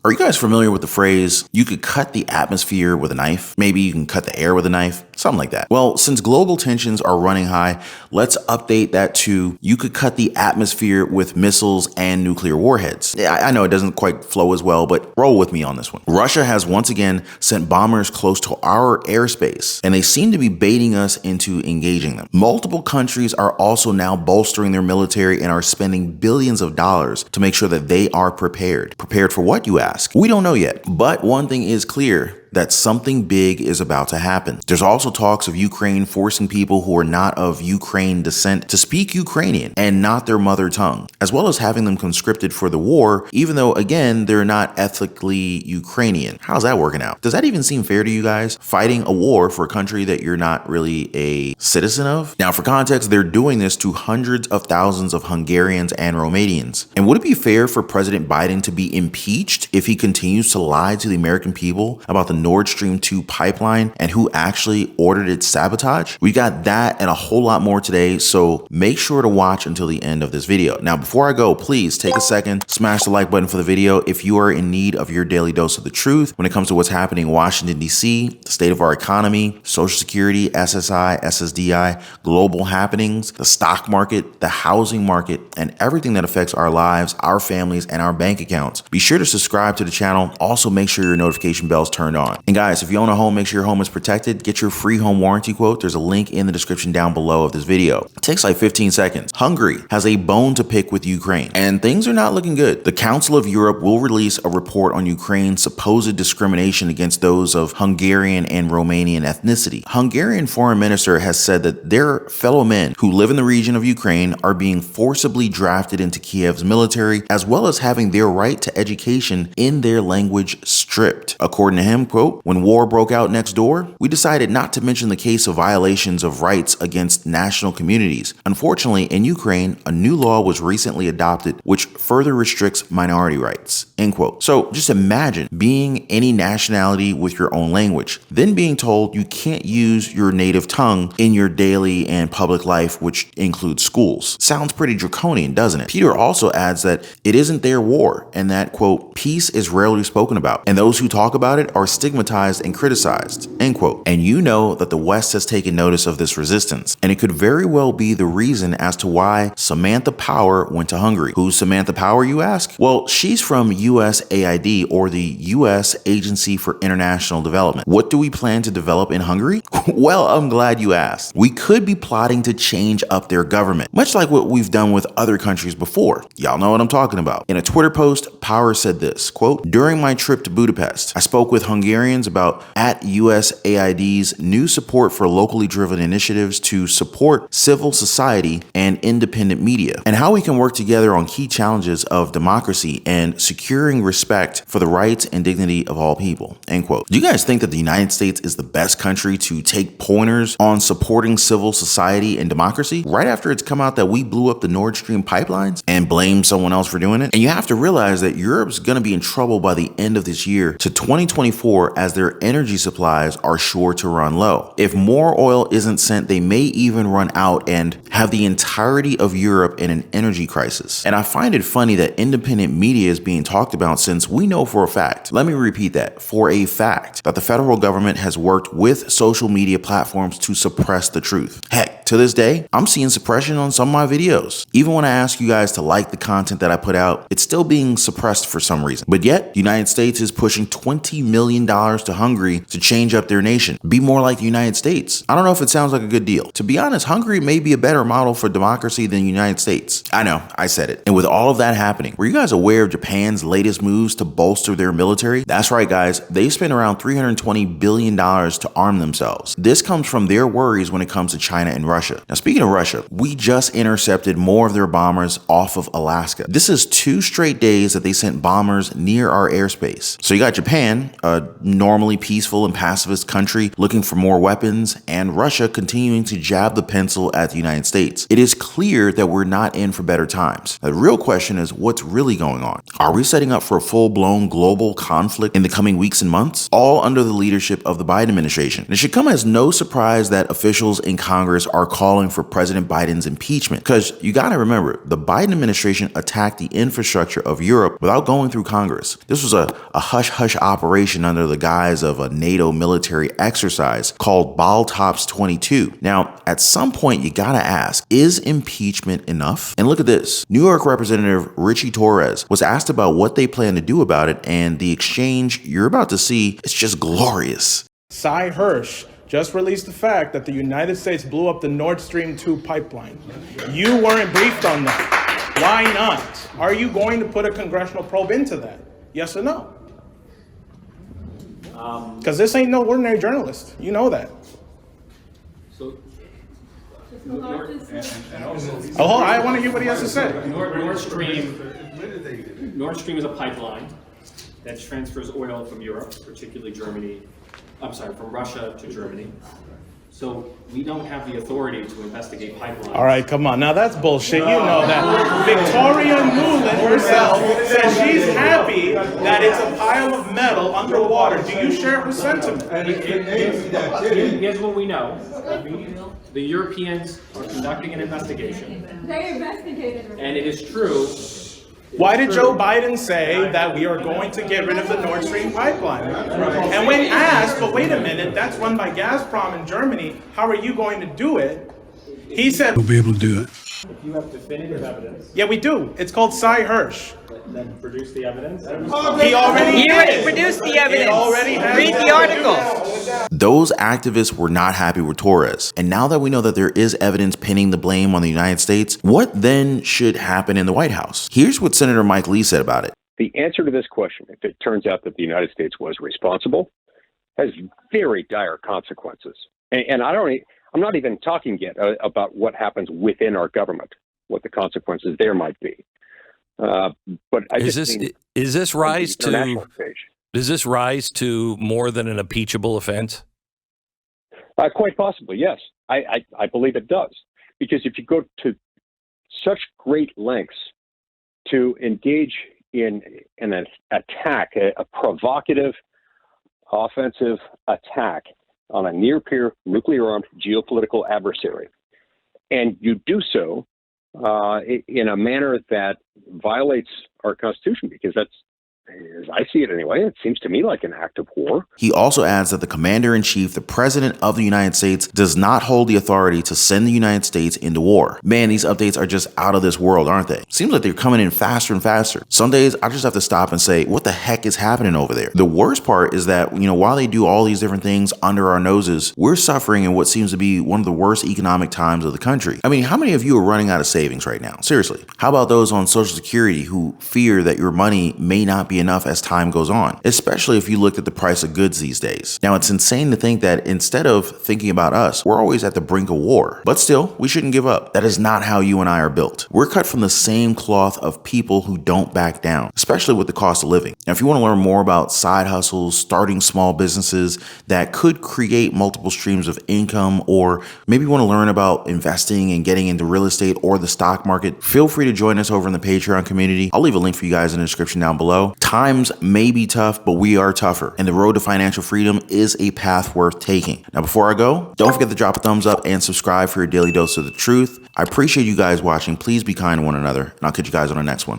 Are you guys familiar with the phrase, you could cut the atmosphere with a knife? Maybe you can cut the air with a knife? Something like that. Well, since global tensions are running high, let's update that to, you could cut the atmosphere with missiles and nuclear warheads. Yeah, I know it doesn't quite flow as well, but roll with me on this one. Russia has once again sent bombers close to our airspace, and they seem to be baiting us into engaging them. Multiple countries are also now bolstering their military and are spending billions of dollars to make sure that they are prepared. Prepared for what, you ask? We don't know yet, but one thing is clear, that something big is about to happen. There's also talks of Ukraine forcing people who are not of Ukraine descent to speak Ukrainian and not their mother tongue, as well as having them conscripted for the war, even though, again, they're not ethnically Ukrainian. How's that working out? Does that even seem fair to you guys? Fighting a war for a country that you're not really a citizen of? Now, for context, they're doing this to hundreds of thousands of Hungarians and Romanians. And would it be fair for President Biden to be impeached if he continues to lie to the American people about the Nord Stream 2 pipeline and who actually ordered its sabotage? We got that and a whole lot more today, so make sure to watch until the end of this video. Now, before I go, please take a second, smash the like button for the video if you are in need of your daily dose of the truth when it comes to what's happening in Washington, D.C., the state of our economy, Social Security, SSI, SSDI, global happenings, the stock market, the housing market, and everything that affects our lives, our families, and our bank accounts. Be sure to subscribe to the channel. Also, make sure your notification bell's turned on. And guys, if you own a home, make sure your home is protected. Get your free home warranty quote. There's a link in the description down below of this video. It takes like 15 seconds. Hungary has a bone to pick with Ukraine, and things are not looking good. The Council of Europe will release a report on Ukraine's supposed discrimination against those of Hungarian and Romanian ethnicity. Hungarian foreign minister has said that their fellow men who live in the region of Ukraine are being forcibly drafted into Kiev's military, as well as having their right to education in their language stripped. According to him, quote, when war broke out next door, we decided not to mention the case of violations of rights against national communities. Unfortunately, in Ukraine, a new law was recently adopted which further restricts minority rights, end quote. So just imagine being any nationality with your own language, then being told you can't use your native tongue in your daily and public life, which includes schools. Sounds pretty draconian, doesn't it? Peter also adds that it isn't their war and that, quote, peace is rarely spoken about, and those who talk about it are stigmatized and criticized, end quote. And you know that the West has taken notice of this resistance, and it could very well be the reason as to why Samantha Power went to Hungary. Who's Samantha Power, you ask? Well, she's from USAID, or the U.S. Agency for International Development. What do we plan to develop in Hungary? Well, I'm glad you asked. We could be plotting to change up their government, much like what we've done with other countries before. Y'all know what I'm talking about. In a Twitter post, Power said this, quote, during my trip to Budapest, I spoke with Hungarians about at USAID's new support for locally driven initiatives to support civil society and independent media, and how we can work together on key challenges of democracy and securing respect for the rights and dignity of all people, end quote. Do you guys think that the United States is the best country to take pointers on supporting civil society and democracy right after it's come out that we blew up the Nord Stream pipelines and blame someone else for doing it? And you have to realize that Europe's going to be in trouble by the end of this year to 2024 as their energy supplies are sure to run low. If more oil isn't sent, they may even run out and have the entirety of Europe in an energy crisis. And I find it funny that independent media is being talked about, since we know for a fact, let me repeat that, for a fact, that the federal government has worked with social media platforms to suppress the truth. Heck, to this day, I'm seeing suppression on some of my videos. Even when I ask you guys to like the content that I put out, it's still being suppressed for some reason. But yet, the United States is pushing $20 million to Hungary to change up their nation, be more like the United States. I don't know if it sounds like a good deal. To be honest, Hungary may be a better model for democracy than the United States. I know, I said it. And with all of that happening, were you guys aware of Japan's latest moves to bolster their military? That's right, guys. They spent around $320 billion to arm themselves. This comes from their worries when it comes to China and Russia. Now, speaking of Russia, we just intercepted more of their bombers off of Alaska. This is 2 straight days that they sent bombers near our airspace. So you got Japan, a normally peaceful and pacifist country looking for more weapons, and Russia continuing to jab the pencil at the United States. It is clear that we're not in for better times. The real question is, what's really going on? Are we setting up for a full-blown global conflict in the coming weeks and months? All under the leadership of the Biden administration. And it should come as no surprise that officials in Congress are are calling for President Biden's impeachment. Because you got to remember, the Biden administration attacked the infrastructure of Europe without going through Congress. This was a hush-hush operation under the guise of a NATO military exercise called Baltops 22. Now, at some point, you got to ask, is impeachment enough? And look at this. New York Representative Richie Torres was asked about what they plan to do about it, and the exchange you're about to see is just glorious. Cy Hirsch just released the fact that the United States blew up the Nord Stream 2 pipeline. You weren't briefed on that. Why not? Are you going to put a congressional probe into that? Yes or no? Because this ain't no ordinary journalist. You know that. So, Oh, I want to hear what he has to say. Nord Stream is a pipeline that transfers oil from Europe, particularly Germany. I'm sorry, from Russia to Germany. So we don't have the authority to investigate pipelines. All right, come on. Now that's bullshit. You know that. Victoria Nuland herself says she's happy that it's a pile of metal underwater. Do you share her sentiment? Here's what we know. The Europeans are conducting an investigation. They investigated. And it is true. Why did Joe Biden say that we are going to get rid of the Nord Stream pipeline? And when asked, but wait a minute, that's run by Gazprom in Germany, how are you going to do it? He said, We'll be able to do it. If you have definitive evidence, yeah, we do. It's called Cy Hirsch. then produce the evidence. He already You already did. produced the evidence. It already has Read the article. Those activists were not happy with Torres. And now that we know that there is evidence pinning the blame on the United States, what then should happen in the White House? Here's what Senator Mike Lee said about it. The answer to this question, if it turns out that the United States was responsible, has very dire consequences. And I'm not even talking yet about what happens within our government, what the consequences there might be. But I Does this rise to more than an impeachable offense? Quite possibly, yes. I believe it does. Because if you go to such great lengths to engage in an attack, a provocative offensive attack on a near-peer nuclear-armed geopolitical adversary, and you do so in a manner that violates our Constitution, because that's, as I see it anyway, it seems to me like an act of war. He also adds that the commander-in-chief, the president of the United States, does not hold the authority to send the United States into war. Man, these updates are just out of this world, aren't they? Seems like they're coming in faster and faster. Some days I just have to stop and say, what the heck is happening over there? The worst part is that, while they do all these different things under our noses, we're suffering in what seems to be one of the worst economic times of the country. I mean, how many of you are running out of savings right now? Seriously. How about those on Social Security who fear that your money may not be enough as time goes on, especially if you looked at the price of goods these days. Now, it's insane to think that instead of thinking about us, we're always at the brink of war. But still, we shouldn't give up. That is not how you and I are built. We're cut from the same cloth of people who don't back down, especially with the cost of living. Now, if you want to learn more about side hustles, starting small businesses that could create multiple streams of income, or maybe you want to learn about investing and getting into real estate or the stock market, feel free to join us over in the Patreon community. I'll leave a link for you guys in the description down below. Times may be tough, but we are tougher, and the road to financial freedom is a path worth taking. Now, before I go, don't forget to drop a thumbs up and subscribe for your daily dose of the truth. I appreciate you guys watching. Please be kind to one another, and I'll catch you guys on the next one.